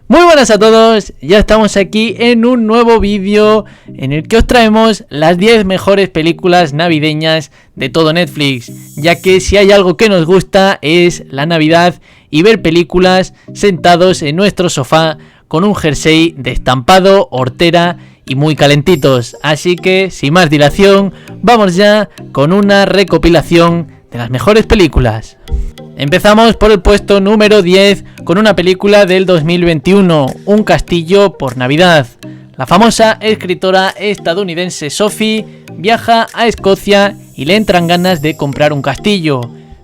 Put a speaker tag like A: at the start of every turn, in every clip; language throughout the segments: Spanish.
A: Muy buenas a todos, ya estamos aquí en un nuevo vídeo en el que os traemos las 10 mejores películas navideñas de todo Netflix, ya que si hay algo que nos gusta es la Navidad y ver películas sentados en nuestro sofá con un jersey de estampado, hortera y muy calentitos. Así que sin más dilación, vamos ya con una recopilación de las mejores películas. Empezamos por el puesto número 10 con una película del 2021, Un castillo por Navidad. La famosa escritora estadounidense Sophie viaja a Escocia y le entran ganas de comprar un castillo,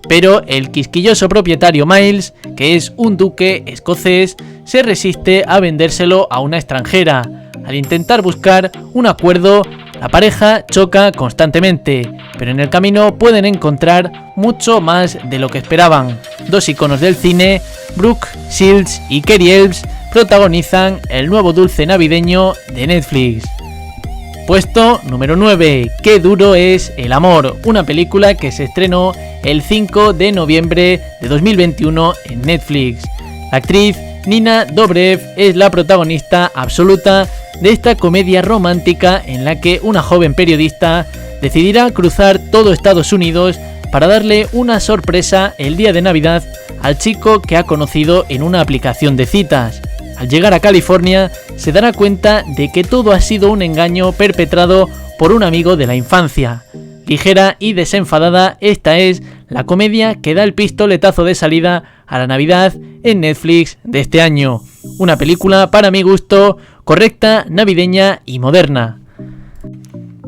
A: pero el quisquilloso propietario Miles, que es un duque escocés, se resiste a vendérselo a una extranjera. Al intentar buscar un acuerdo, la pareja choca constantemente, pero en el camino pueden encontrar mucho más de lo que esperaban. Dos iconos del cine, Brooke Shields y Cary Elwes, protagonizan el nuevo dulce navideño de Netflix. Puesto número 9, Qué duro es el amor, una película que se estrenó el 5 de noviembre de 2021 en Netflix. La actriz Nina Dobrev es la protagonista absoluta de esta comedia romántica en la que una joven periodista decidirá cruzar todo Estados Unidos para darle una sorpresa el día de Navidad al chico que ha conocido en una aplicación de citas. Al llegar a California, se dará cuenta de que todo ha sido un engaño perpetrado por un amigo de la infancia. Ligera y desenfadada, esta es la comedia que da el pistoletazo de salida a la Navidad en Netflix de este año. Una película, para mi gusto, correcta, navideña y moderna.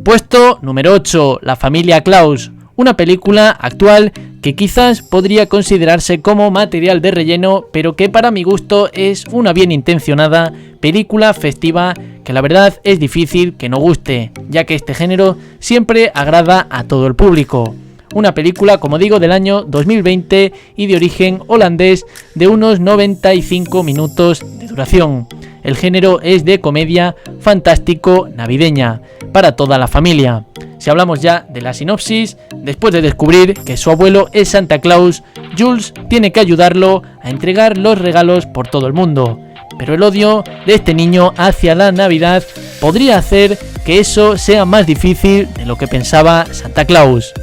A: Puesto número 8, La familia Klaus, una película actual que quizás podría considerarse como material de relleno, pero que para mi gusto es una bien intencionada película festiva que la verdad es difícil que no guste, ya que este género siempre agrada a todo el público. Una película, como digo, del año 2020 y de origen holandés, de unos 95 minutos de duración. El género es de comedia fantástico navideña, para toda la familia. Si hablamos ya de la sinopsis, después de descubrir que su abuelo es Santa Claus, Jules tiene que ayudarlo a entregar los regalos por todo el mundo. Pero el odio de este niño hacia la Navidad podría hacer que eso sea más difícil de lo que pensaba Santa Claus.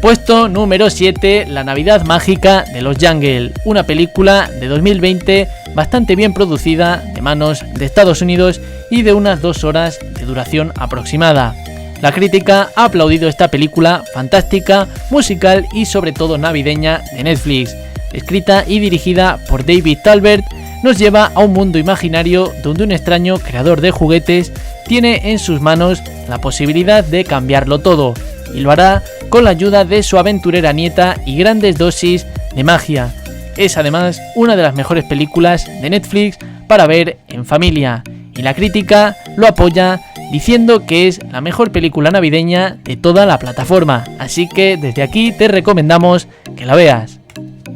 A: Puesto número 7, La Navidad mágica de los Jungle, una película de 2020 bastante bien producida, de manos de Estados Unidos y de unas 2 horas de duración aproximada. La crítica ha aplaudido esta película fantástica, musical y sobre todo navideña de Netflix. Escrita y dirigida por David Talbert, nos lleva a un mundo imaginario donde un extraño creador de juguetes tiene en sus manos la posibilidad de cambiarlo todo, y lo hará con la ayuda de su aventurera nieta y grandes dosis de magia. Es además una de las mejores películas de Netflix para ver en familia, y la crítica lo apoya diciendo que es la mejor película navideña de toda la plataforma, así que desde aquí te recomendamos que la veas.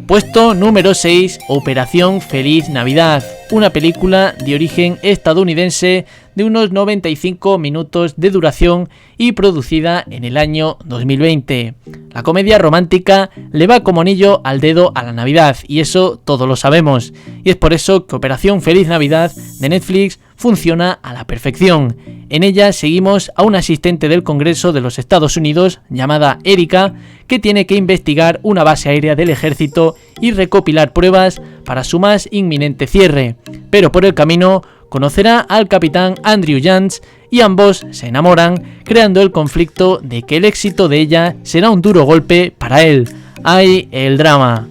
A: Puesto número 6, Operación Feliz Navidad, una película de origen estadounidense de unos 95 minutos de duración y producida en el año 2020. La comedia romántica le va como anillo al dedo a la Navidad, y eso todos lo sabemos, y es por eso que Operación Feliz Navidad de Netflix funciona a la perfección. En ella seguimos a un asistente del Congreso de los Estados Unidos llamada Erika, que tiene que investigar una base aérea del ejército y recopilar pruebas para su más inminente cierre, pero por el camino conocerá al capitán Andrew Jantz y ambos se enamoran, creando el conflicto de que el éxito de ella será un duro golpe para él. ¡Ay, el drama!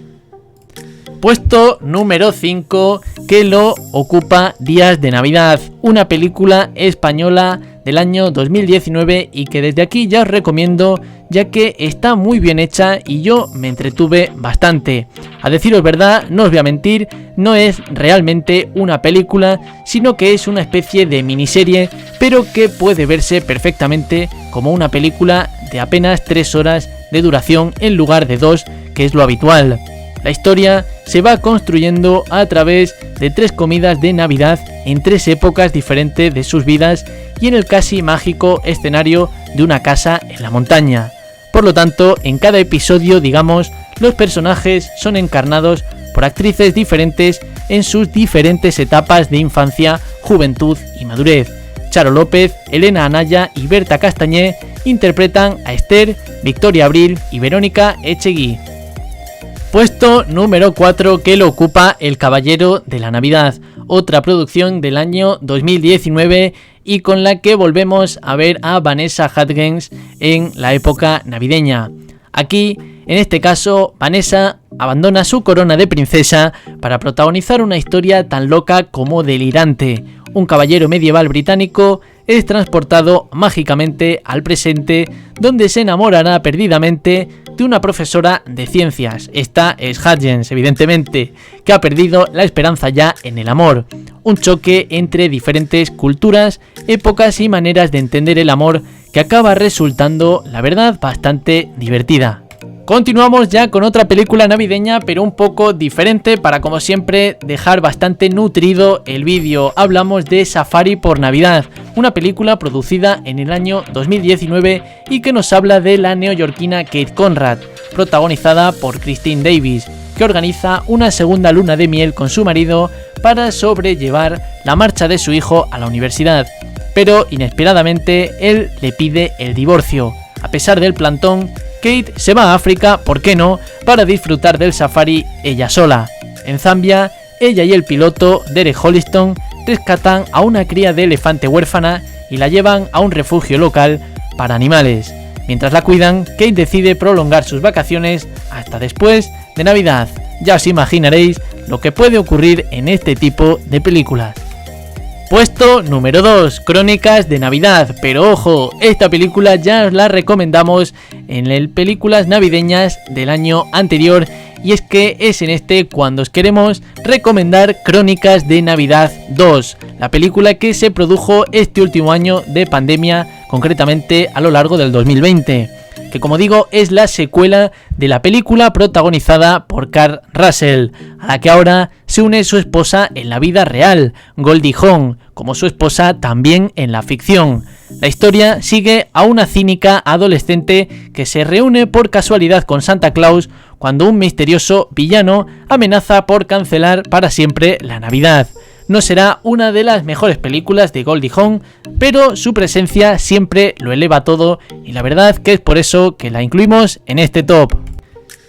A: Puesto número 5, que lo ocupa Días de Navidad, una película española del año 2019 y que desde aquí ya os recomiendo, ya que está muy bien hecha y yo me entretuve bastante. A deciros verdad, no os voy a mentir, no es realmente una película, sino que es una especie de miniserie, pero que puede verse perfectamente como una película de apenas 3 horas de duración en lugar de 2, que es lo habitual. La historia se va construyendo a través de 3 comidas de Navidad en 3 épocas diferentes de sus vidas y en el casi mágico escenario de una casa en la montaña. Por lo tanto, en cada episodio, digamos, los personajes son encarnados por por actrices diferentes en sus diferentes etapas de infancia, juventud y madurez. Charo López, Elena Anaya y Berta Castañé interpretan a Esther, Victoria Abril y Verónica Echegui. Puesto número 4 que lo ocupa El Caballero de la Navidad, otra producción del año 2019 y con la que volvemos a ver a Vanessa Hudgens en la época navideña. Aquí, en este caso, Vanessa abandona su corona de princesa para protagonizar una historia tan loca como delirante. Un caballero medieval británico es transportado mágicamente al presente, donde se enamorará perdidamente de una profesora de ciencias. Esta es Hudgens, evidentemente, que ha perdido la esperanza ya en el amor. Un choque entre diferentes culturas, épocas y maneras de entender el amor que acaba resultando, la verdad, bastante divertida. Continuamos ya con otra película navideña, pero un poco diferente para, como siempre, dejar bastante nutrido el vídeo. Hablamos de Safari por Navidad, una película producida en el año 2019 y que nos habla de la neoyorquina Kate Conrad, protagonizada por Christine Davis, que organiza una segunda luna de miel con su marido para sobrellevar la marcha de su hijo a la universidad. Pero, inesperadamente, él le pide el divorcio. A pesar del plantón, Kate se va a África, ¿por qué no?, para disfrutar del safari ella sola. En Zambia, ella y el piloto, Derek Holliston, rescatan a una cría de elefante huérfana y la llevan a un refugio local para animales. Mientras la cuidan, Kate decide prolongar sus vacaciones hasta después de Navidad. Ya os imaginaréis lo que puede ocurrir en este tipo de películas. Puesto número 2, Crónicas de Navidad, pero ojo, esta película ya os la recomendamos en el películas navideñas del año anterior y es que es en este cuando os queremos recomendar Crónicas de Navidad 2, la película que se produjo este último año de pandemia, concretamente a lo largo del 2020. Que, como digo, es la secuela de la película protagonizada por Kurt Russell, a la que ahora se une su esposa en la vida real, Goldie Hawn, como su esposa también en la ficción. La historia sigue a una cínica adolescente que se reúne por casualidad con Santa Claus cuando un misterioso villano amenaza por cancelar para siempre la Navidad. No será una de las mejores películas de Goldie Hawn, pero su presencia siempre lo eleva todo y la verdad que es por eso que la incluimos en este top.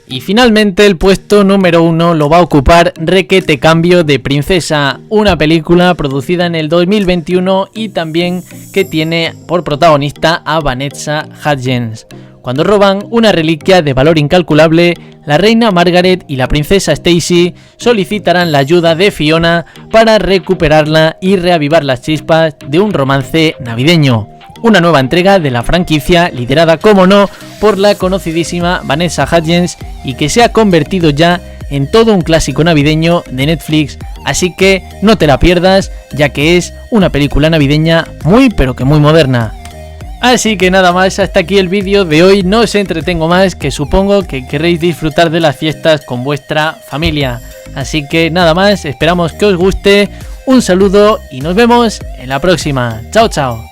A: Y finalmente el puesto número 1 lo va a ocupar Requete Cambio de Princesa, una película producida en el 2021 y también que tiene por protagonista a Vanessa Hudgens. Cuando roban una reliquia de valor incalculable, la reina Margaret y la princesa Stacy solicitarán la ayuda de Fiona para recuperarla y reavivar las chispas de un romance navideño. Una nueva entrega de la franquicia liderada, como no, por la conocidísima Vanessa Hudgens y que se ha convertido ya en todo un clásico navideño de Netflix, así que no te la pierdas, ya que es una película navideña muy pero que muy moderna. Así que nada más, hasta aquí el vídeo de hoy, no os entretengo más, que supongo que querréis disfrutar de las fiestas con vuestra familia. Así que nada más, esperamos que os guste, un saludo y nos vemos en la próxima. Chao, chao.